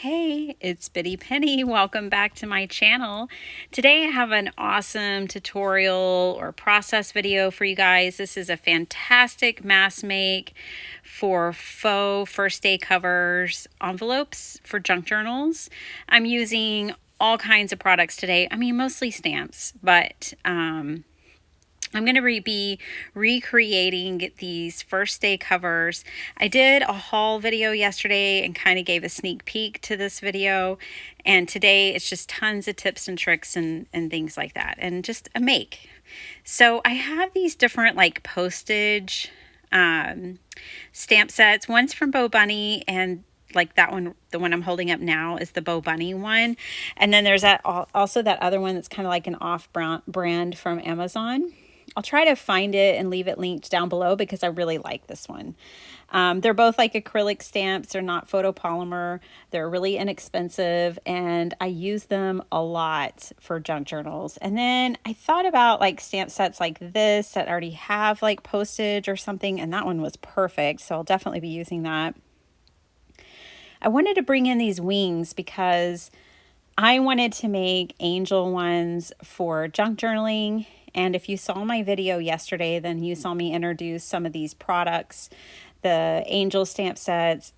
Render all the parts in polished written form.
Hey, it's Bitty Penny. Welcome back to my channel. Today I have an awesome tutorial or process video for you guys. This is a fantastic mass make for faux first day covers envelopes for junk journals. I'm using all kinds of products today. I mean, mostly stamps, but I'm going to be recreating these first day covers. I did a haul video yesterday and kind of gave a sneak peek to this video. And today it's just tons of tips and tricks and things like that. And just a make. So I have these different like postage stamp sets. One's from Bo Bunny, and like that one, the one I'm holding up now is the Bo Bunny one. And then there's also that other one that's kind of like an off brand from Amazon. I'll try to find it and leave it linked down below because I really like this one. They're both like acrylic stamps. They're not photopolymer. They're really inexpensive, and I use them a lot for junk journals. And then I thought about like stamp sets like this that already have like postage or something, and that one was perfect. So I'll definitely be using that. I wanted to bring in these wings because I wanted to make angel ones for junk journaling. And if you saw my video yesterday, then you saw me introduce some of these products, the angel stamp sets,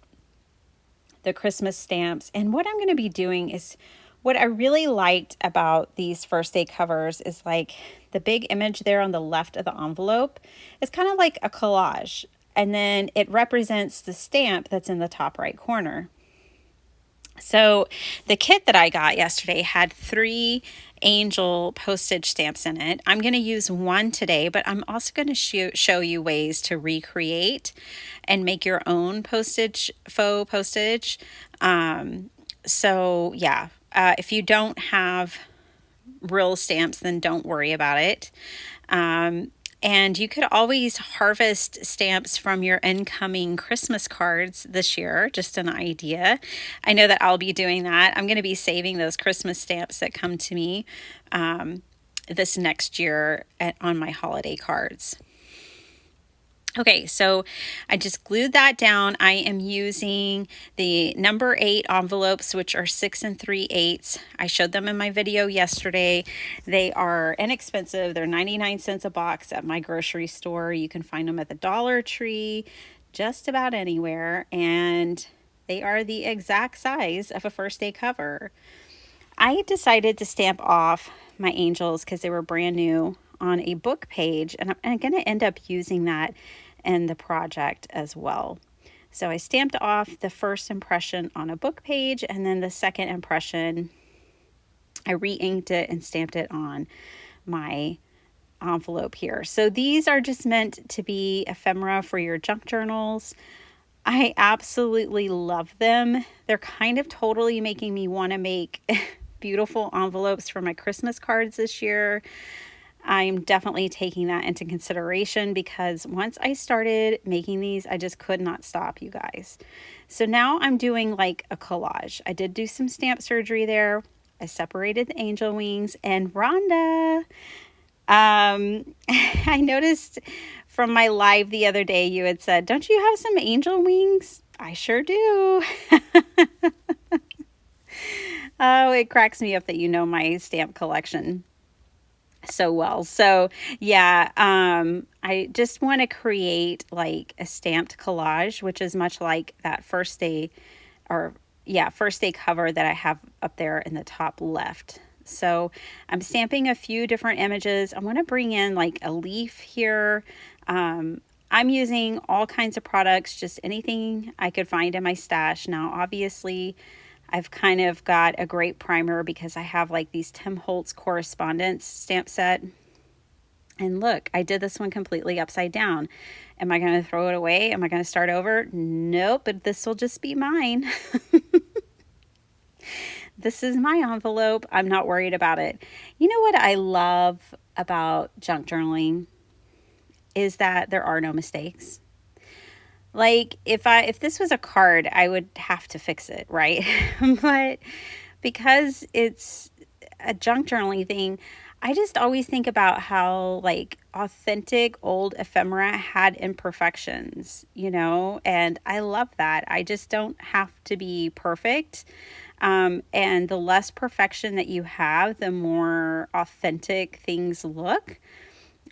the Christmas stamps. And what I'm going to be doing is, what I really liked about these first day covers is like the big image there on the left of the envelope is kind of like a collage. And then it represents the stamp that's in the top right corner. So the kit that I got yesterday had 3 angel postage stamps in it. I'm going to use one today, but I'm also going to show you ways to recreate and make your own postage, faux postage. So yeah, if you don't have real stamps, then don't worry about it. And you could always harvest stamps from your incoming Christmas cards this year, just an idea. I know that I'll be doing that. I'm going to be saving those Christmas stamps that come to me this next year on my holiday cards. Okay, so I just glued that down. I am using the number 8 envelopes, which are 6 3/8. I showed them in my video yesterday. They are inexpensive. They're 99 cents a box at my grocery store. You can find them at the Dollar Tree, just about anywhere. And they are the exact size of a first day cover. I decided to stamp off my angels because they were brand new on a book page. And I'm going to end up using that in the project as well. So I stamped off the first impression on a book page, and then the second impression, I re-inked it and stamped it on my envelope here. So these are just meant to be ephemera for your junk journals. I absolutely love them. They're kind of totally making me want to make beautiful envelopes for my Christmas cards this year. I'm definitely taking that into consideration because once I started making these, I just could not stop, you guys. So now I'm doing like a collage. I did do some stamp surgery there. I separated the angel wings, and Rhonda, I noticed from my live the other day, you had said, don't you have some angel wings? I sure do. Oh, it cracks me up that you know my stamp collection so well. So yeah, I just want to create like a stamped collage, which is much like that first day cover that I have up there in the top left. So I'm stamping a few different images. I want to bring in like a leaf here. I'm using all kinds of products, just anything I could find in my stash. Now, obviously, I've kind of got a great primer because I have like these Tim Holtz correspondence stamp set. And look, I did this one completely upside down. Am I going to throw it away? Am I going to start over? Nope, but this will just be mine. This is my envelope. I'm not worried about it. You know what I love about junk journaling is that there are no mistakes. Like if this was a card, I would have to fix it, right? But because it's a junk journaling thing, I just always think about how like authentic old ephemera had imperfections, you know, and I love that. I just don't have to be perfect. And the less perfection that you have, the more authentic things look.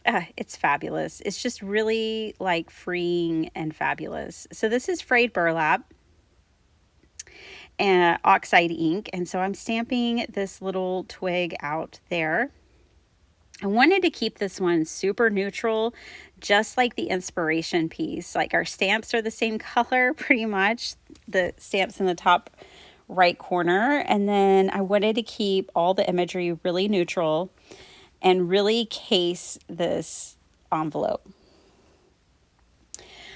It's fabulous. It's just really like freeing and fabulous. So this is frayed burlap and oxide ink. And so I'm stamping this little twig out there. I wanted to keep this one super neutral, just like the inspiration piece. Like our stamps are the same color pretty much, the stamps in the top right corner. And then I wanted to keep all the imagery really neutral and really case this envelope.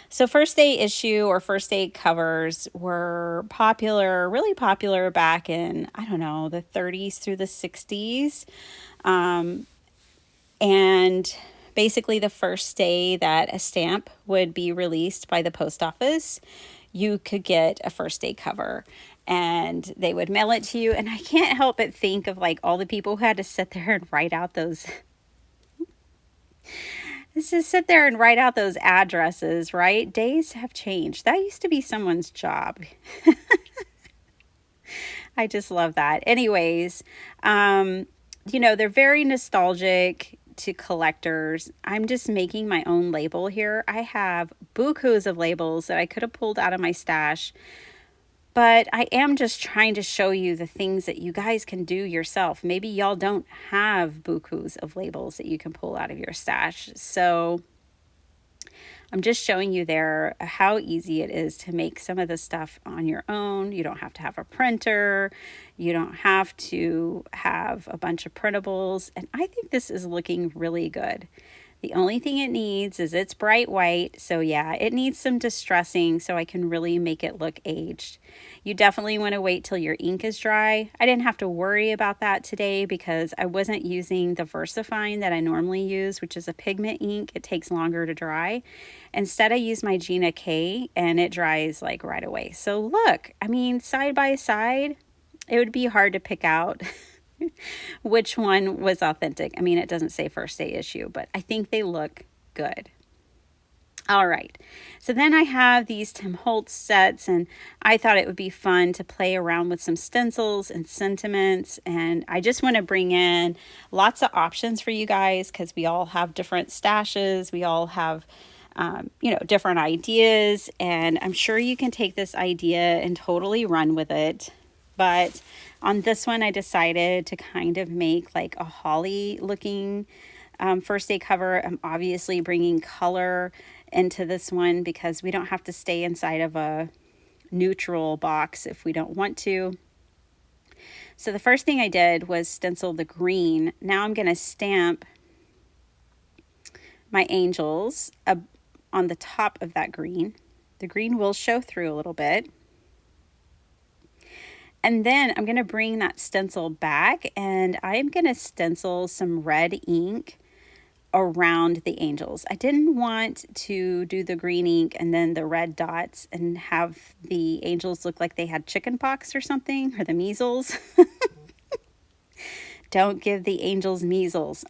So first day issue or first day covers were popular, really popular back in, I don't know, the 30s through the 60s. And basically the first day that a stamp would be released by the post office, you could get a first day cover and they would mail it to you. And I can't help but think of like all the people who had to sit there and write out those just sit there and write out those addresses, right? Days have changed. That used to be someone's job. I just love that. Anyways, you know, they're very nostalgic to collectors. I'm just making my own label here. I have bukus of labels that I could have pulled out of my stash, but I am just trying to show you the things that you guys can do yourself. Maybe y'all don't have bukus of labels that you can pull out of your stash. So I'm just showing you there how easy it is to make some of this stuff on your own. You don't have to have a printer. You don't have to have a bunch of printables. And I think this is looking really good. The only thing it needs is it's bright white. So yeah, it needs some distressing so I can really make it look aged. You definitely want to wait till your ink is dry. I didn't have to worry about that today because I wasn't using the VersaFine that I normally use, which is a pigment ink. It takes longer to dry. Instead, I use my Gina K and it dries like right away. So look, I mean, side by side, it would be hard to pick out which one was authentic. I mean, it doesn't say first day issue, but I think they look good. All right, so then I have these Tim Holtz sets, and I thought it would be fun to play around with some stencils and sentiments, and I just want to bring in lots of options for you guys because we all have different stashes, we all have you know, different ideas, and I'm sure you can take this idea and totally run with it. But on this one, I decided to kind of make like a holly looking first day cover. I'm obviously bringing color into this one because we don't have to stay inside of a neutral box if we don't want to. So the first thing I did was stencil the green. Now I'm going to stamp my angels on the top of that green. The green will show through a little bit. And then I'm going to bring that stencil back and I'm going to stencil some red ink around the angels. I didn't want to do the green ink and then the red dots and have the angels look like they had chicken pox or something, or the measles. Don't give the angels measles.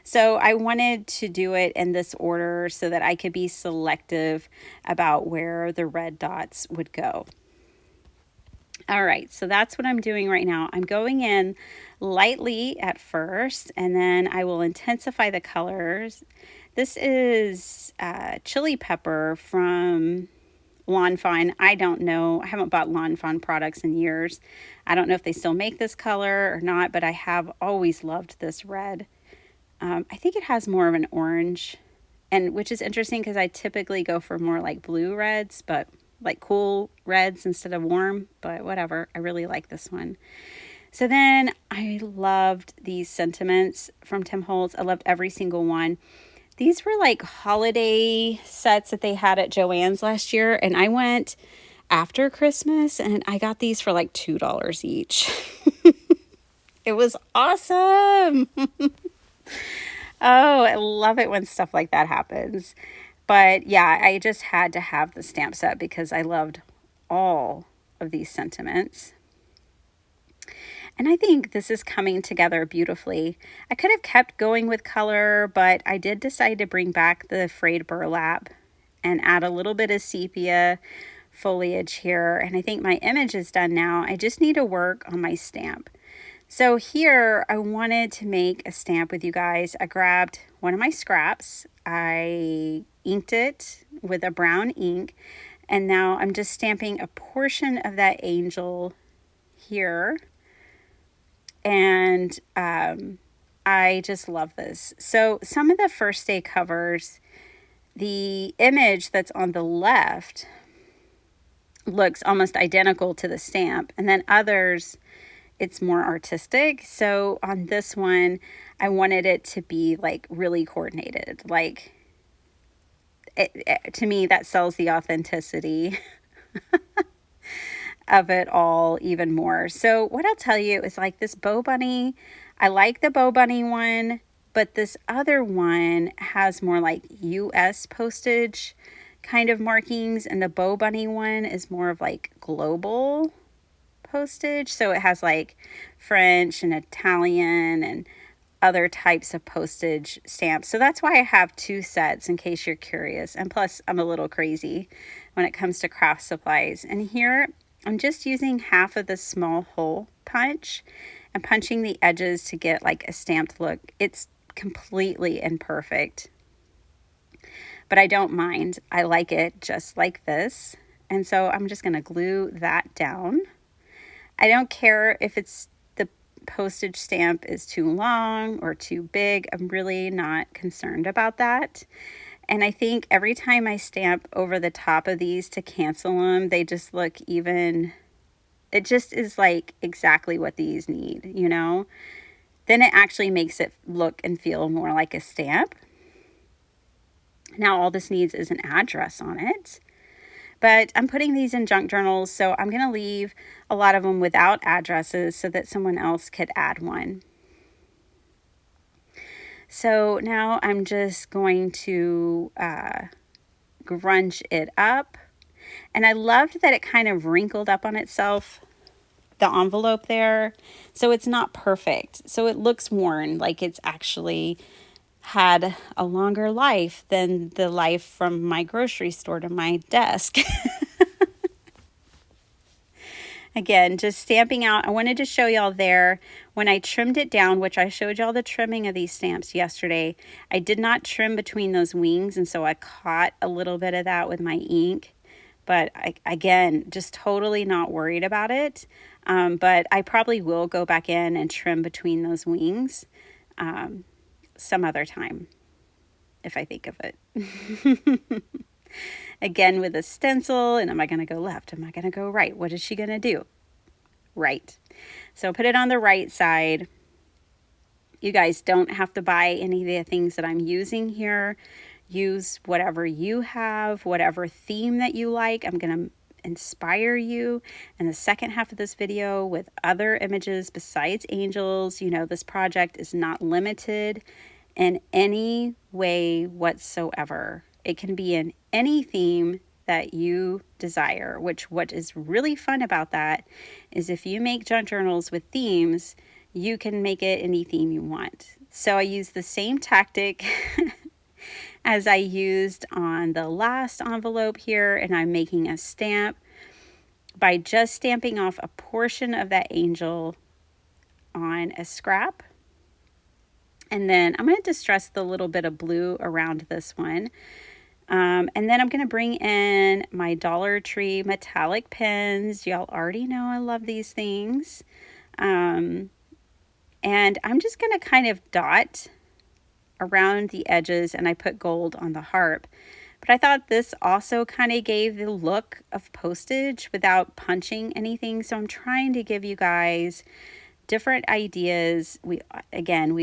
So I wanted to do it in this order so that I could be selective about where the red dots would go. All right, so that's what I'm doing right now. I'm going in lightly at first, and then I will intensify the colors. This is chili pepper from Lawn Fawn. I don't know. I haven't bought Lawn Fawn products in years. I don't know if they still make this color or not, but I have always loved this red. I think it has more of an orange, and which is interesting because I typically go for more like blue reds, but like cool reds instead of warm, but whatever. I really like this one. So then I loved these sentiments from Tim Holtz. I loved every single one. These were like holiday sets that they had at Joann's last year, and I went after Christmas and I got these for like $2 each. It was awesome. Oh, I love it when stuff like that happens. But yeah, I just had to have the stamp set because I loved all of these sentiments. And I think this is coming together beautifully. I could have kept going with color, but I did decide to bring back the frayed burlap and add a little bit of sepia foliage here. And I think my image is done now. I just need to work on my stamp. So here I wanted to make a stamp with you guys. I grabbed one of my scraps. I inked it with a brown ink. And now I'm just stamping a portion of that angel here. And I just love this. So some of the first day covers, the image that's on the left looks almost identical to the stamp. And then others, it's more artistic. So on this one, I wanted it to be like really coordinated. Like to me, that sells the authenticity of it all even more. So what I'll tell you is like this bow bunny, I like the bow bunny one, but this other one has more like US postage kind of markings, and the bow bunny one is more of like global postage. So it has like French and Italian and other types of postage stamps. So that's why I have two sets in case you're curious. And plus I'm a little crazy when it comes to craft supplies. And here I'm just using half of the small hole punch and punching the edges to get like a stamped look. It's completely imperfect, but I don't mind. I like it just like this. And so I'm just going to glue that down. I don't care if it's the postage stamp is too long or too big. I'm really not concerned about that. And I think every time I stamp over the top of these to cancel them, they just look even, it just is like exactly what these need, you know? Then it actually makes it look and feel more like a stamp. Now all this needs is an address on it. But I'm putting these in junk journals, so I'm going to leave a lot of them without addresses so that someone else could add one. So now I'm just going to grunge it up. And I loved that it kind of wrinkled up on itself, the envelope there. So it's not perfect. So it looks worn, like it's actually had a longer life than the life from my grocery store to my desk. Again, just stamping out. I wanted to show y'all there when I trimmed it down, which I showed y'all the trimming of these stamps yesterday. I did not trim between those wings, and so I caught a little bit of that with my ink. But again, just totally not worried about it. But I probably will go back in and trim between those wings some other time if I think of it. Again with a stencil, and am I going to go left? Am I going to go right? What is she going to do? Right. So put it on the right side. You guys don't have to buy any of the things that I'm using here. Use whatever you have, whatever theme that you like. I'm going to inspire you in the second half of this video with other images besides angels. You know, this project is not limited in any way whatsoever. It can be in any theme that you desire, which what is really fun about that is if you make junk journals with themes, you can make it any theme you want. So I use the same tactic as I used on the last envelope here, and I'm making a stamp by just stamping off a portion of that angel on a scrap. And then I'm going to distress the little bit of blue around this one. And then I'm going to bring in my Dollar Tree metallic pens. Y'all already know I love these things. And I'm just going to kind of dot around the edges, and I put gold on the harp. But I thought this also kind of gave the look of postage without punching anything. So I'm trying to give you guys different ideas. We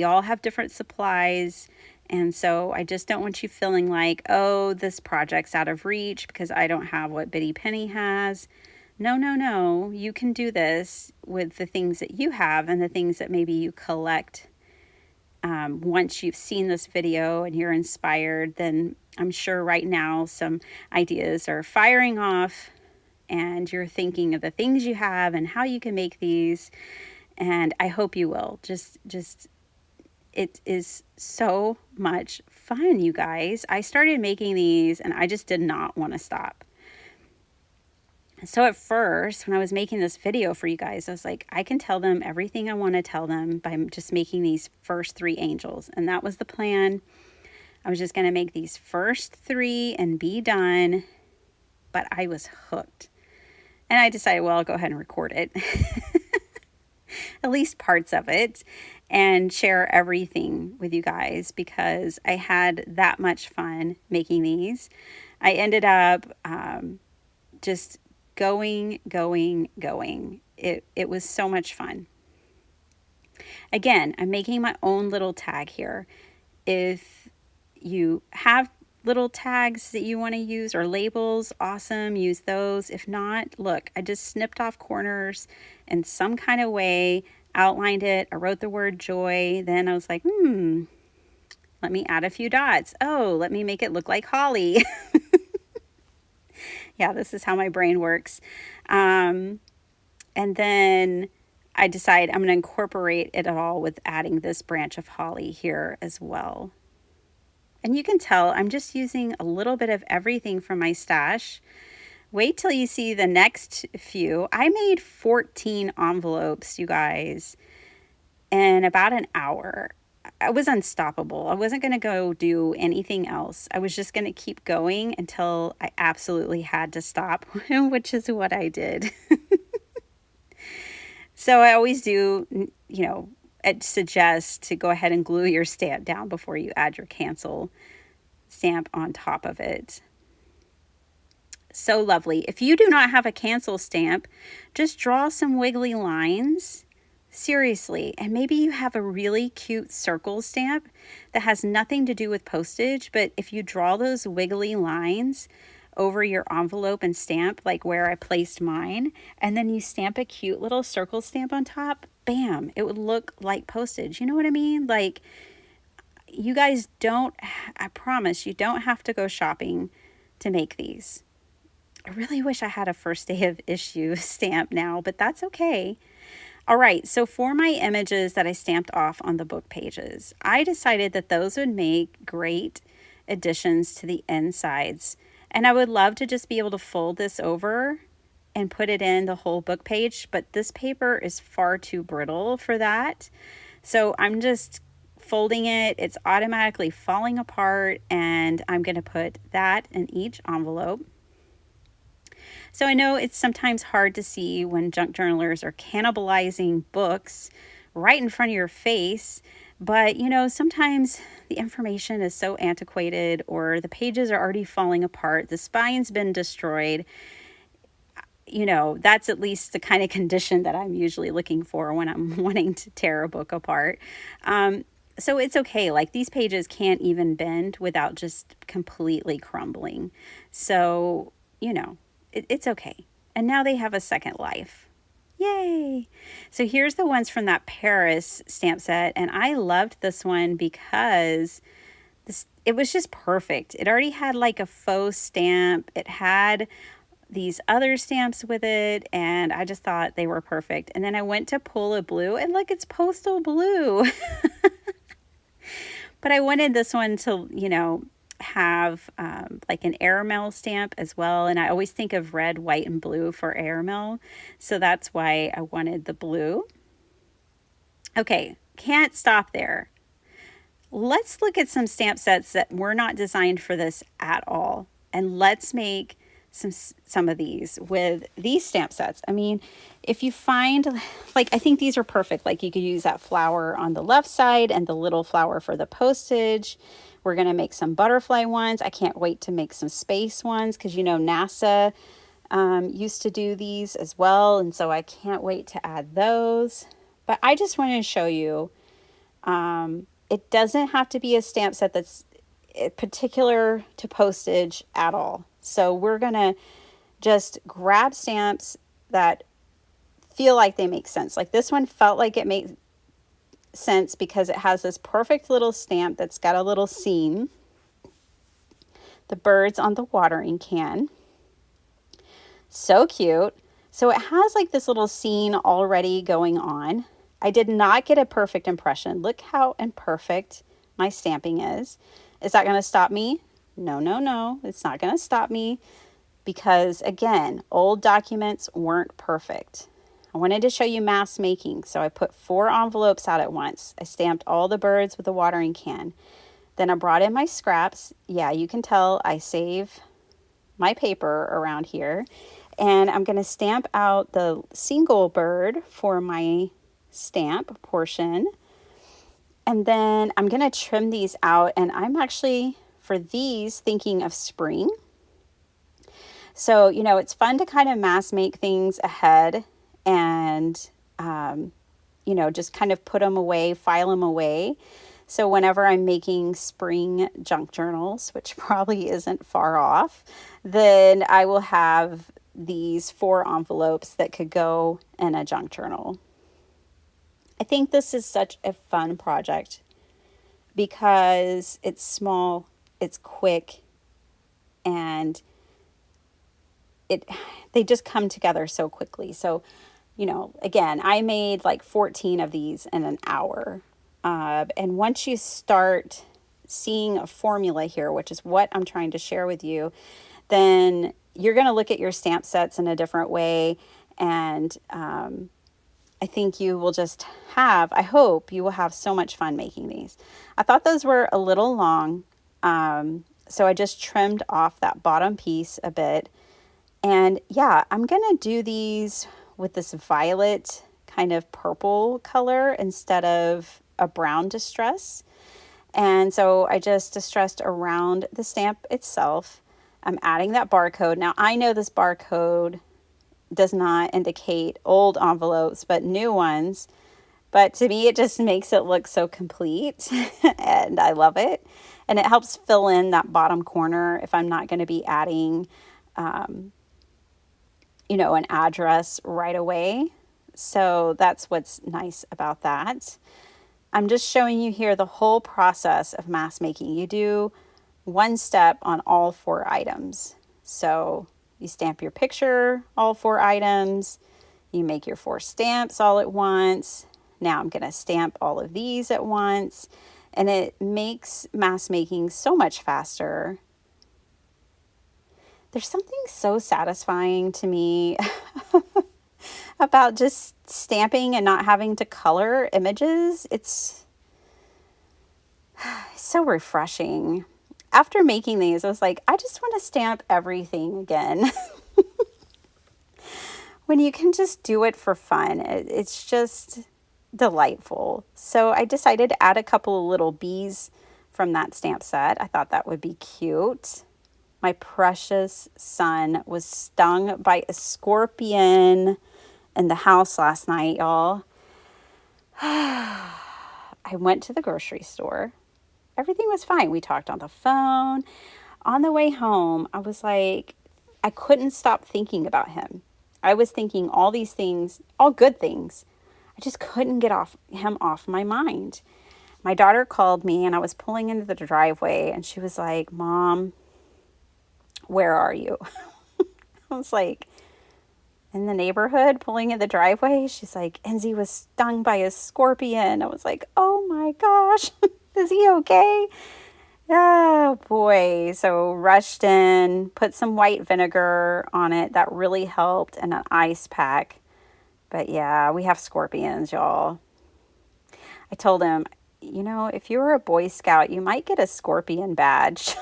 all have different supplies. And so I just don't want you feeling like, oh, this project's out of reach because I don't have what Bitty Penny has. No. You can do this with the things that you have and the things that maybe you collect. Once you've seen this video and you're inspired, then I'm sure right now some ideas are firing off and you're thinking of the things you have and how you can make these. and I hope you will. It is so much fun, you guys. I started making these and I just did not want to stop. So at first, when I was making this video for you guys, I was like, I can tell them everything I want to tell them by just making these first 3 angels. And that was the plan. I was just going to make these first 3 and be done. But I was hooked. And I decided, well, I'll go ahead and record it. At least parts of it. And share everything with you guys because I had that much fun making these. I ended up just going. It was so much fun. Again, I'm making my own little tag here. If you have little tags that you want to use or labels, awesome, use those. If not, look, I just snipped off corners in some kind of way, outlined it. I wrote the word joy. Then I was like, let me add a few dots. Oh, let me make it look like holly. Yeah, this is how my brain works. And then I decide I'm going to incorporate it all with adding this branch of holly here as well. And you can tell I'm just using a little bit of everything from my stash. Wait till you see the next few. I made 14 envelopes, you guys, in about an hour. I was unstoppable. I wasn't going to go do anything else. I was just going to keep going until I absolutely had to stop, which is what I did. So I always do, I'd suggest to go ahead and glue your stamp down before you add your cancel stamp on top of it. So lovely. If you do not have a cancel stamp, just draw some wiggly lines. Seriously. And maybe you have a really cute circle stamp that has nothing to do with postage, but if you draw those wiggly lines over your envelope and stamp, like where I placed mine, and then you stamp a cute little circle stamp on top, bam, it would look like postage. You know what I mean? Like, you guys don't, I promise, you don't have to go shopping to make these. I really wish I had a first day of issue stamp now, but that's okay. All right, so for my images that I stamped off on the book pages, I decided that those would make great additions to the insides. And I would love to just be able to fold this over and put it in the whole book page, but this paper is far too brittle for that. So I'm just folding it. It's automatically falling apart, and I'm going to put that in each envelope. So I know it's sometimes hard to see when junk journalers are cannibalizing books right in front of your face, but sometimes the information is so antiquated or the pages are already falling apart, the spine's been destroyed. That's at least the kind of condition that I'm usually looking for when I'm wanting to tear a book apart. So it's okay. Like, these pages can't even bend without just completely crumbling. So, it's okay. And now they have a second life. Yay! So here's the ones from that Paris stamp set. And I loved this one because it was just perfect. It already had like a faux stamp. It had these other stamps with it. And I just thought they were perfect. And then I went to pull a blue. And look, it's postal blue. But I wanted this one to, have like an airmail stamp as well, and I always think of red, white, and blue for airmail, so that's why I wanted the blue. Okay, can't stop there. Let's look at some stamp sets that were not designed for this at all, and let's make some of these with these stamp sets. I mean, if you find, like, I think these are perfect. Like, you could use that flower on the left side and the little flower for the postage. We're going to make some butterfly ones. I can't wait to make some space ones because, NASA used to do these as well. And so I can't wait to add those. But I just wanted to show you, it doesn't have to be a stamp set that's particular to postage at all. So we're going to just grab stamps that feel like they make sense. Like, this one felt like it made sense because it has this perfect little stamp that's got a little scene. The birds on the watering can. So cute. So it has like this little scene already going on. I did not get a perfect impression. Look how imperfect my stamping is. Is that going to stop me? No, no, no. It's not going to stop me because, again, old documents weren't perfect. I wanted to show you mass making, so I put 4 envelopes out at once. I stamped all the birds with a watering can. Then I brought in my scraps. Yeah, you can tell I save my paper around here. And I'm going to stamp out the single bird for my stamp portion. And then I'm going to trim these out. And I'm actually, for these, thinking of spring. So, you know, it's fun to kind of mass make things ahead and, you know, just kind of put them away, file them away. So whenever I'm making spring junk journals, which probably isn't far off, then I will have these 4 envelopes that could go in a junk journal. I think this is such a fun project because it's small, it's quick, and they just come together so quickly. So, you know, again, I made like 14 of these in an hour. And once you start seeing a formula here, which is what I'm trying to share with you, then you're going to look at your stamp sets in a different way. And I think you will just I hope you will have so much fun making these. I thought those were a little long. So I just trimmed off that bottom piece a bit. And yeah, I'm going to do these with this violet kind of purple color instead of a brown distress. And so I just distressed around the stamp itself. I'm adding that barcode. Now I know this barcode does not indicate old envelopes, but new ones. But to me, it just makes it look so complete and I love it. And it helps fill in that bottom corner if I'm not going to be adding, you know, an address right away. So that's what's nice about that. I'm just showing you here the whole process of mass making. You do one step on all 4 items. So you stamp your picture, all 4 items. You make your 4 stamps all at once. Now I'm going to stamp all of these at once. And it makes mass making so much faster. There's something so satisfying to me about just stamping and not having to color images. It's so refreshing. After making these, I was like, I just want to stamp everything again. When you can just do it for fun, it's just delightful. So I decided to add a couple of little bees from that stamp set. I thought that would be cute. My precious son was stung by a scorpion in the house last night, y'all. I went to the grocery store. Everything was fine. We talked on the phone. On the way home, I was like, I couldn't stop thinking about him. I was thinking all these things, all good things. I just couldn't get him off my mind. My daughter called me and I was pulling into the driveway and she was like, Mom, where are you? I was like, in the neighborhood, pulling in the driveway. She's like, Enzi was stung by a scorpion. I was like, oh my gosh, is he okay? Oh boy. So rushed in, put some white vinegar on it. That really helped, and an ice pack. But yeah, we have scorpions, y'all. I told him, you know, if you were a Boy Scout, you might get a scorpion badge.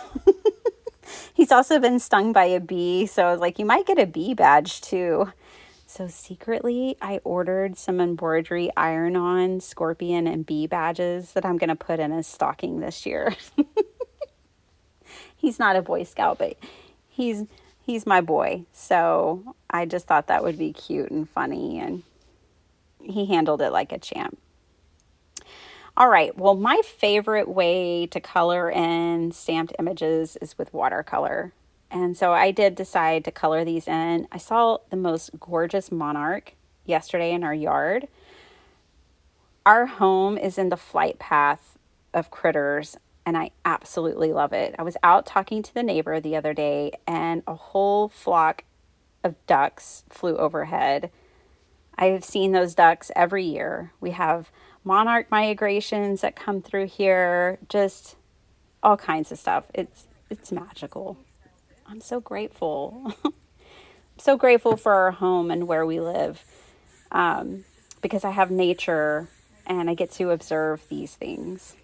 He's also been stung by a bee, so I was like, you might get a bee badge too. So secretly, I ordered some embroidery iron-on scorpion and bee badges that I'm going to put in his stocking this year. He's not a Boy Scout, but he's my boy. So I just thought that would be cute and funny, and he handled it like a champ. All right, well, my favorite way to color in stamped images is with watercolor. And so I did decide to color these in. I saw the most gorgeous monarch yesterday in our yard. Our home is in the flight path of critters, and I absolutely love it. I was out talking to the neighbor the other day, and a whole flock of ducks flew overhead. I've seen those ducks every year. We have monarch migrations that come through here, just all kinds of stuff. It's magical. I'm so grateful. So grateful for our home and where we live, because I have nature and I get to observe these things.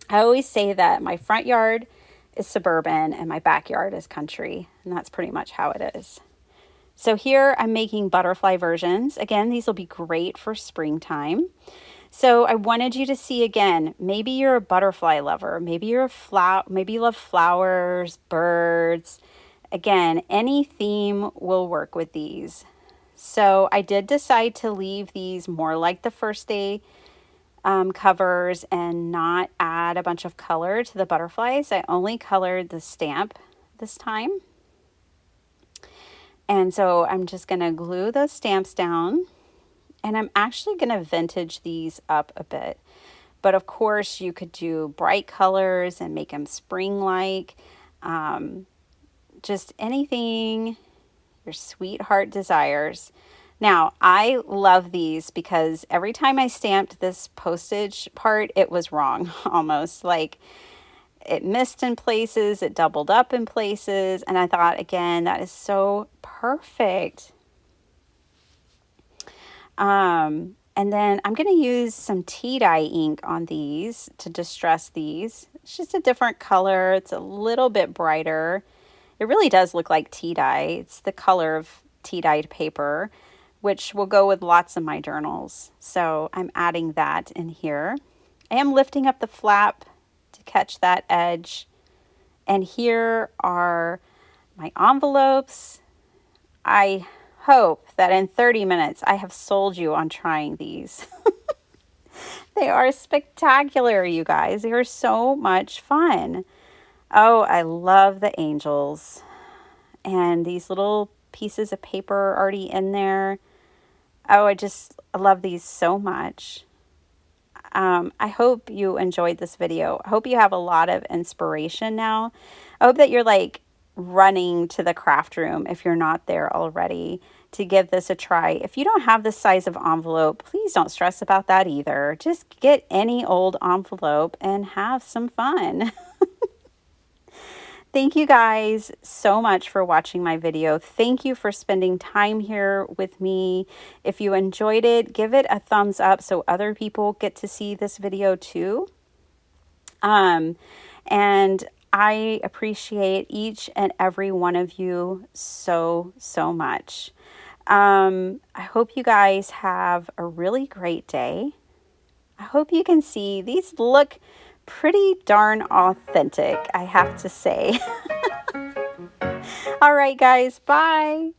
I always say that my front yard is suburban and my backyard is country, and that's pretty much how it is. So here I'm making butterfly versions. Again, these will be great for springtime. So I wanted you to see again, maybe you're a butterfly lover, maybe you're maybe you love flowers, birds. Again, any theme will work with these. So I did decide to leave these more like the first day covers and not add a bunch of color to the butterflies. I only colored the stamp this time. And so I'm just going to glue those stamps down, and I'm actually going to vintage these up a bit. But of course you could do bright colors and make them spring-like. Just anything your sweetheart desires. Now, I love these because every time I stamped this postage part, it was wrong almost. Like it missed in places, it doubled up in places, and I thought, again, that is so perfect. And then I'm going to use some tea dye ink on these to distress these. It's just a different color. It's a little bit brighter. It really does look like tea dye. It's the color of tea dyed paper, which will go with lots of my journals. So I'm adding that in here. I am lifting up the flap to catch that edge. And here are my envelopes. I hope that in 30 minutes I have sold you on trying these. They are spectacular, you guys. They are so much fun. Oh, I love the angels. And these little pieces of paper already in there. Oh, I love these so much. I hope you enjoyed this video. I hope you have a lot of inspiration now. I hope that you're like running to the craft room if you're not there already to give this a try. If you don't have this size of envelope, please don't stress about that either. Just get any old envelope and have some fun. Thank you guys so much for watching my video. Thank you for spending time here with me. If you enjoyed it, give it a thumbs up so other people get to see this video too. And I appreciate each and every one of you so, so much. I hope you guys have a really great day. I hope you can see these look pretty darn authentic, I have to say. All right, guys, bye.